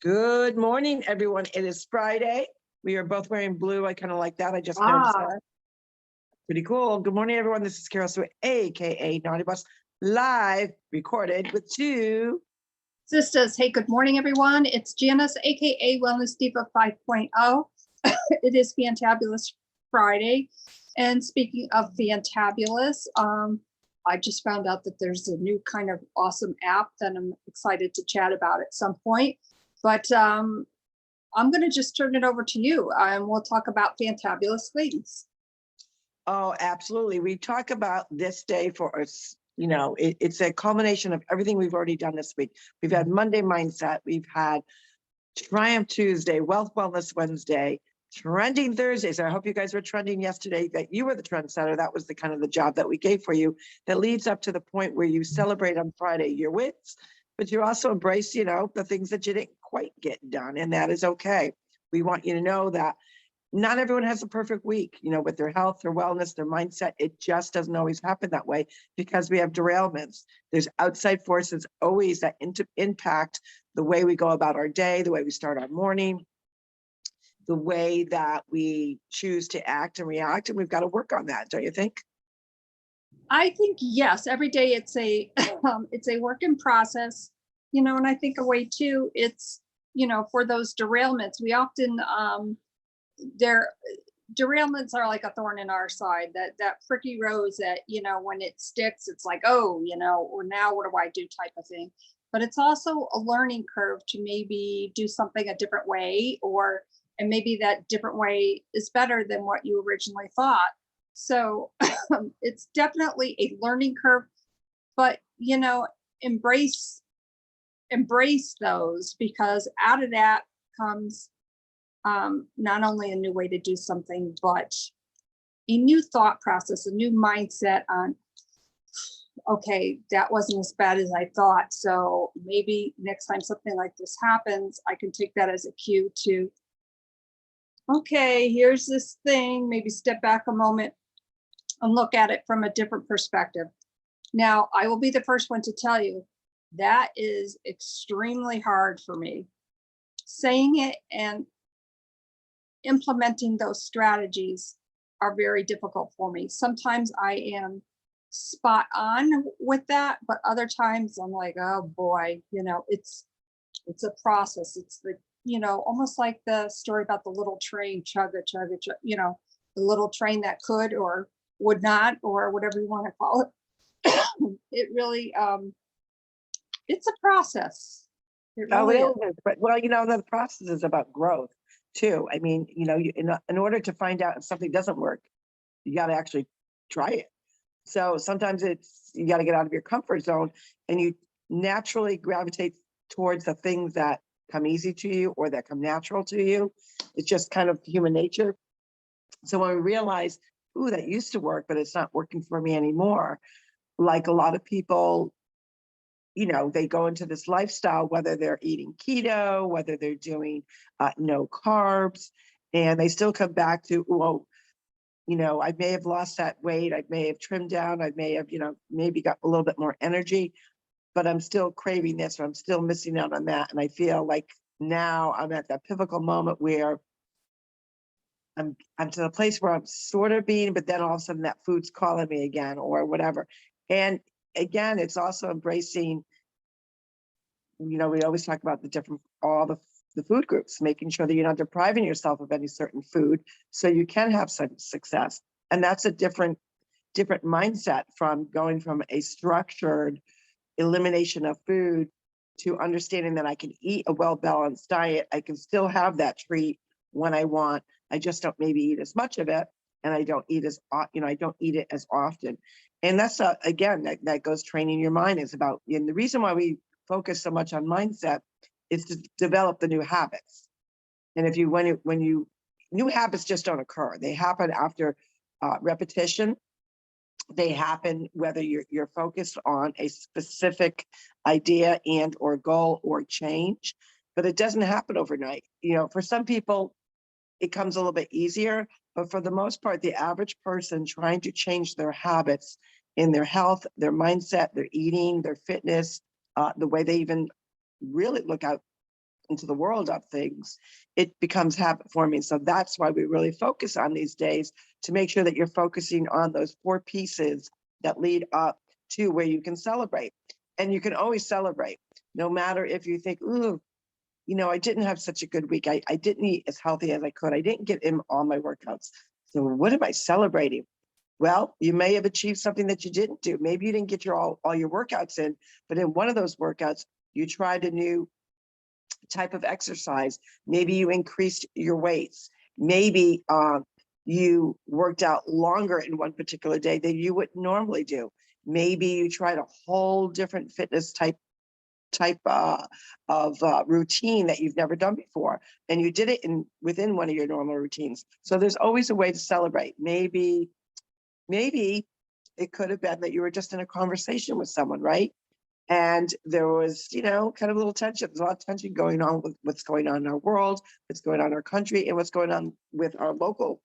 Good morning, everyone. It is Friday. We are both wearing blue. I kind of like that. I just noticed that. Pretty cool. Good morning, everyone. This is Carol Stewart, aka Naughty Boss, live recorded with two Sisters. Hey, good morning, everyone. It's Janice, aka Wellness Diva 5.0. It is Fantabulous Friday. And speaking of fantabulous, I just found out that there's a new kind of awesome app that I'm excited to chat about at some point. But I'm going to just turn it over to you and we'll talk about fantabulous things. Oh, absolutely. We talk about this day for us. You know, it's a culmination of everything we've already done this week. We've had Monday Mindset. We've had Triumph Tuesday, Wealth Wellness Wednesday, Trending Thursdays. I hope you guys were trending yesterday, that you were the trendsetter. That was the kind of the job that we gave for you that leads up to the point where you celebrate on Friday your wins, but you also embrace, you know, the things that you didn't quite get done. And that is okay. We want you to know that not everyone has a perfect week, you know, with their health, their wellness, their mindset. It just doesn't always happen that way because we have derailments. There's outside forces always that impact the way we go about our day, the way we start our morning, the way that we choose to act and react. And we've got to work on that, don't you think? I think, yes, every day it's a it's a work in process, you know, and I think a way too, it's, you know, for those derailments, we often derailments are like a thorn in our side, that pricky rose that, you know, when it sticks, it's like, oh, you know, or now what do I do type of thing. But it's also a learning curve to maybe do something a different way, and maybe that different way is better than what you originally thought. So it's definitely a learning curve, but, you know, embrace those, because out of that comes not only a new way to do something, but a new thought process, a new mindset on, okay, that wasn't as bad as I thought. So maybe next time something like this happens, I can take that as a cue to, okay, here's this thing, maybe step back a moment and look at it from a different perspective. Now, I will be the first one to tell you that is extremely hard for me. Saying it and implementing those strategies are very difficult for me. Sometimes I am spot on with that, but other times I'm like, oh boy, you know, it's a process. It's the, you know, almost like the story about the little train, chugga, you know, the little train that could or would not, or whatever you want to call it. It really, it's a process. It really is. But well, you know, the process is about growth too. I mean, you know, in order to find out if something doesn't work, you got to actually try it. So sometimes you got to get out of your comfort zone, and you naturally gravitate towards the things that come easy to you or that come natural to you. It's just kind of human nature. So when we realize, ooh, that used to work, but it's not working for me anymore, like a lot of people, you know, they go into this lifestyle, whether they're eating keto, whether they're doing no carbs, and they still come back to, well, you know, I may have lost that weight, I may have trimmed down, I may have, you know, maybe got a little bit more energy, but I'm still craving this, or I'm still missing out on that. And I feel like now I'm at that pivotal moment where I'm to the place where I'm sort of being, but then all of a sudden that food's calling me again or whatever. And again, it's also embracing, you know, we always talk about all the food groups, making sure that you're not depriving yourself of any certain food so you can have some success. And that's a different mindset from going from a structured elimination of food to understanding that I can eat a well-balanced diet. I can still have that treat when I want. I just don't maybe eat as much of it, and I don't eat I don't eat it as often. And that's again, that goes training your mind is about. And the reason why we focus so much on mindset is to develop the new habits. And if you when you new habits just don't occur. They happen after repetition. They happen whether you're focused on a specific idea and or goal or change, but it doesn't happen overnight. You know, for some people, it comes a little bit easier, but for the most part, the average person trying to change their habits in their health, their mindset, their eating, their fitness, the way they even really look out into the world of things, it becomes habit forming. So that's why we really focus on these days, to make sure that you're focusing on those 4 pieces that lead up to where you can celebrate. And you can always celebrate, no matter if you think, ooh, you know, I didn't have such a good week. I didn't eat as healthy as I could. I didn't get in all my workouts. So what am I celebrating? Well, you may have achieved something that you didn't do. Maybe you didn't get your all your workouts in, but in one of those workouts, you tried a new type of exercise. Maybe you increased your weights. Maybe you worked out longer in one particular day than you would normally do. Maybe you tried a whole different fitness type of routine that you've never done before, and you did it within one of your normal routines. So there's always a way to celebrate. Maybe it could have been that you were just in a conversation with someone, right? And there was, you know, kind of a little tension. There's a lot of tension going on with what's going on in our world, what's going on in our country, and what's going on with our local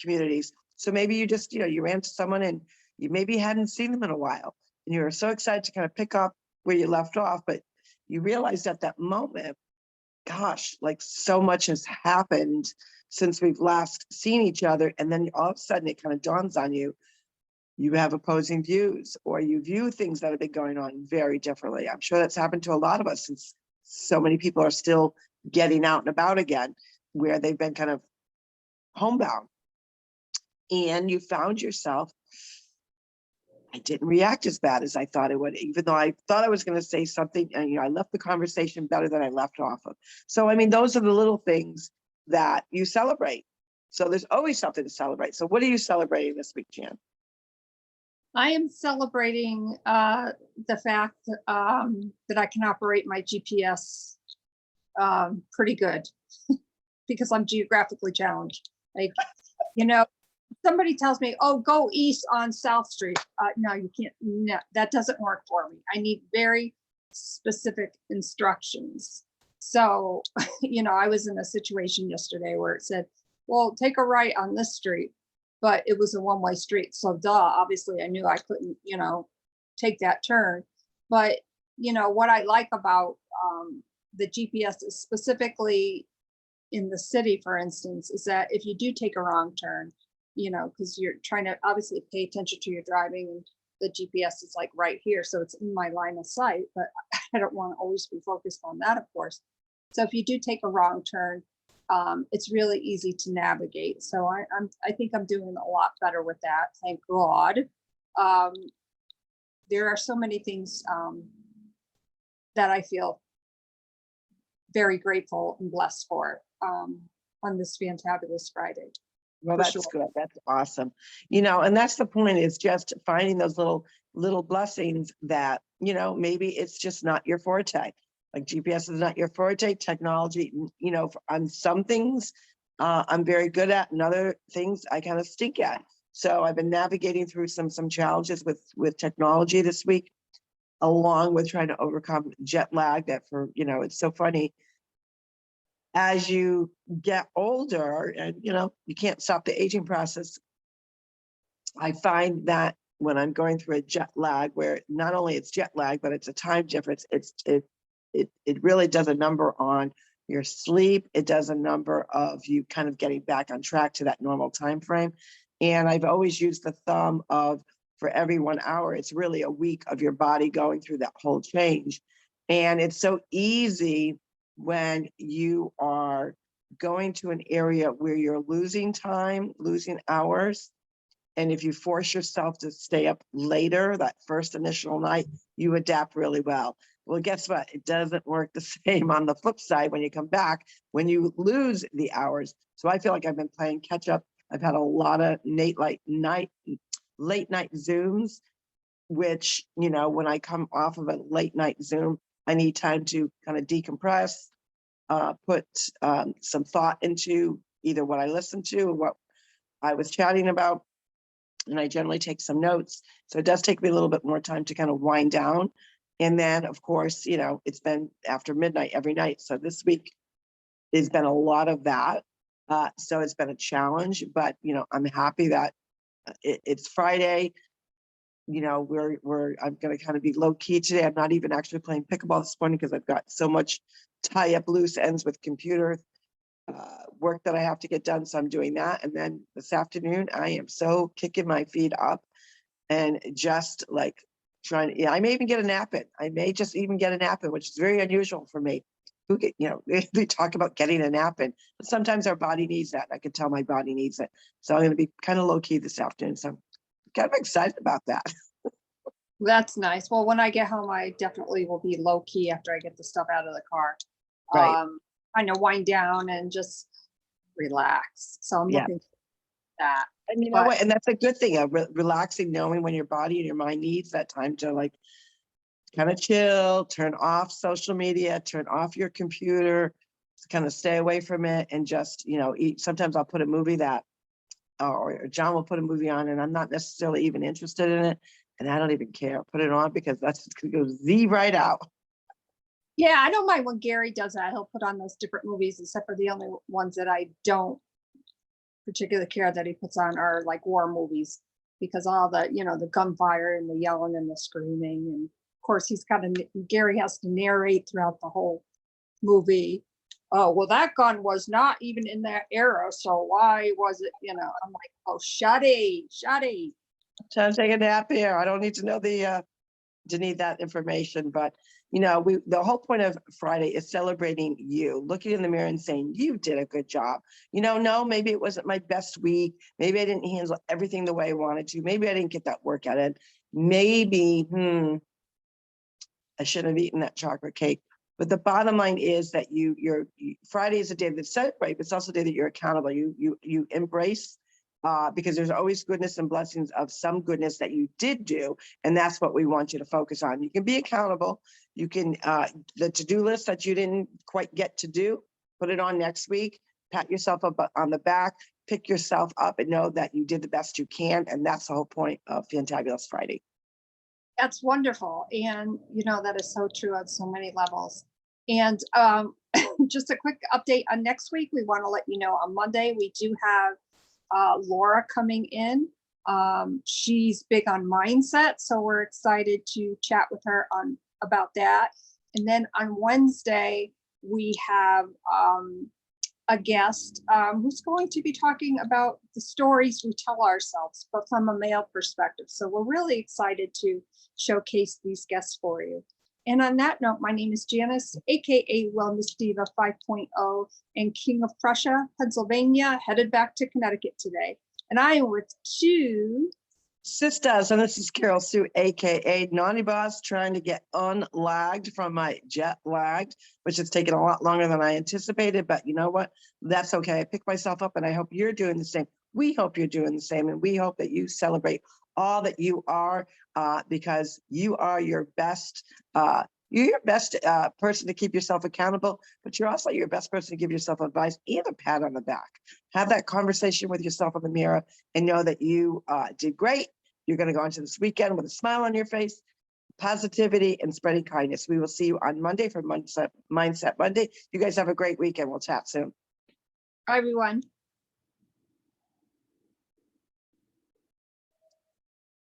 communities. So maybe you just, you know, you ran to someone and you maybe hadn't seen them in a while, and you were so excited to kind of pick up where you left off, but you realized at that moment, gosh, like so much has happened since we've last seen each other. And then all of a sudden it kind of dawns on you, you have opposing views, or you view things that have been going on very differently. I'm sure that's happened to a lot of us, since so many people are still getting out and about again, where they've been kind of homebound. And you found yourself, I didn't react as bad as I thought it would, even though I thought I was going to say something, and you know, I left the conversation better than I left off of. So I mean, those are the little things that you celebrate. So there's always something to celebrate. So what are you celebrating this week, Jan? I am celebrating the fact that I can operate my GPS pretty good because I'm geographically challenged. Like, you know, somebody tells me, oh, go east on South Street. No, you can't. No, that doesn't work for me. I need very specific instructions. So, you know, I was in a situation yesterday where it said, well, take a right on this street, but it was a one-way street. So duh, obviously I knew I couldn't, you know, take that turn. But, you know, what I like about the GPS is specifically in the city, for instance, is that if you do take a wrong turn, you know, because you're trying to obviously pay attention to your driving, and the GPS is like right here. So it's in my line of sight, but I don't want to always be focused on that, of course. So if you do take a wrong turn, it's really easy to navigate. So I think I'm doing a lot better with that. Thank God. There are so many things that I feel very grateful and blessed for on this fantabulous Friday. Well, For that's sure. good. That's awesome. You know, and that's the point, is just finding those little blessings that, you know, maybe it's just not your forte. Like GPS is not your forte. Technology, you know, on some things I'm very good at, and other things I kind of stink at. So I've been navigating through some challenges with technology this week, along with trying to overcome jet lag. That, for, you know, it's so funny, as you get older, and you know, you can't stop the aging process. I find that when I'm going through a jet lag, where not only it's jet lag, but it's a time difference, it really does a number on your sleep. It does a number of you kind of getting back on track to that normal time frame. And I've always used the thumb of, for every 1 hour, it's really a week of your body going through that whole change. And it's so easy when you are going to an area where you're losing time, losing hours. And if you force yourself to stay up later, that first initial night, you adapt really well. Well, guess what? It doesn't work the same on the flip side when you come back, when you lose the hours. So I feel like I've been playing catch up. I've had a lot of late night Zooms, which, you know, when I come off of a late night Zoom, I need time to kind of decompress, put some thought into either what I listened to or what I was chatting about. And I generally take some notes. So it does take me a little bit more time to kind of wind down. And then, of course, you know, it's been after midnight every night. So this week has been a lot of that. So it's been a challenge, but, you know, I'm happy that it's Friday. you know, I'm going to kind of be low key today. I'm not even actually playing pickleball this morning because I've got so much tie up loose ends with computer work that I have to get done. So I'm doing that. And then this afternoon, I am so kicking my feet up and just like trying to, yeah, I may even get a nap in. I may just even get a nap in, which is very unusual for me. Who get, you know, they talk about getting a nap in, but sometimes our body needs that. I can tell my body needs it. So I'm going to be kind of low key this afternoon. So I'm kind of excited about that. That's nice. Well, when I get home, I definitely will be low key after I get the stuff out of the car. Right. Kind of wind down and just relax. So I'm Yeah. looking for that. And you know But what? And that's a good thing. Relaxing, knowing when your body and your mind needs that time to like kind of chill, turn off social media, turn off your computer, kind of stay away from it and just, you know, eat. Sometimes I'll put a movie that, or John will put a movie on and I'm not necessarily even interested in it. And I don't even care. Put it on because that's just going to go Z right out. yeah, I don't mind when Gary does that. He'll put on those different movies, except for the only ones that I don't particularly care that he puts on are like war movies, because all the, you know, the gunfire and the yelling and the screaming. And of course, Gary has to narrate throughout the whole movie. Oh, well, that gun was not even in that era. So why was it, you know, I'm like, oh, shuddy. Trying to take a nap here. I don't need to know to need that information, but you know, the whole point of Friday is celebrating you, looking in the mirror and saying, you did a good job. You know, no, maybe it wasn't my best week. Maybe I didn't handle everything the way I wanted to. Maybe I didn't get that workout in. Maybe, I shouldn't have eaten that chocolate cake. But the bottom line is that Friday is a day to celebrate, but it's also a day that you're accountable. You embrace because there's always goodness and blessings of some goodness that you did do. And that's what we want you to focus on. You can be accountable. You can, the to-do list that you didn't quite get to do, put it on next week, pat yourself up on the back, pick yourself up and know that you did the best you can. And that's the whole point of Fantabulous Friday. That's wonderful. And, you know, that is so true on so many levels. And just a quick update on next week. We want to let you know on Monday, we do have Laura coming in. She's big on mindset. So we're excited to chat with her about that. And then on Wednesday, we have a guest who's going to be talking about the stories we tell ourselves, but from a male perspective. So we're really excited to showcase these guests for you. And on that note, my name is Janice, aka Wellness Diva 5.0 and King of Prussia, Pennsylvania, headed back to Connecticut today. And I am with TwoSistas, and this is Carol Sue, aka Naughty Boss, trying to get unlagged from my jet lagged, which has taken a lot longer than I anticipated. But you know what? That's okay. I picked myself up, and I hope you're doing the same. We hope you're doing the same, and we hope that you celebrate all that you are, because you are your best. You're your best person to keep yourself accountable, but you're also your best person to give yourself advice and a pat on the back. Have that conversation with yourself in the mirror and know that you did great. You're going to go into this weekend with a smile on your face, positivity, and spreading kindness. We will see you on Monday for Mindset Monday. You guys have a great weekend. We'll chat soon. Everyone.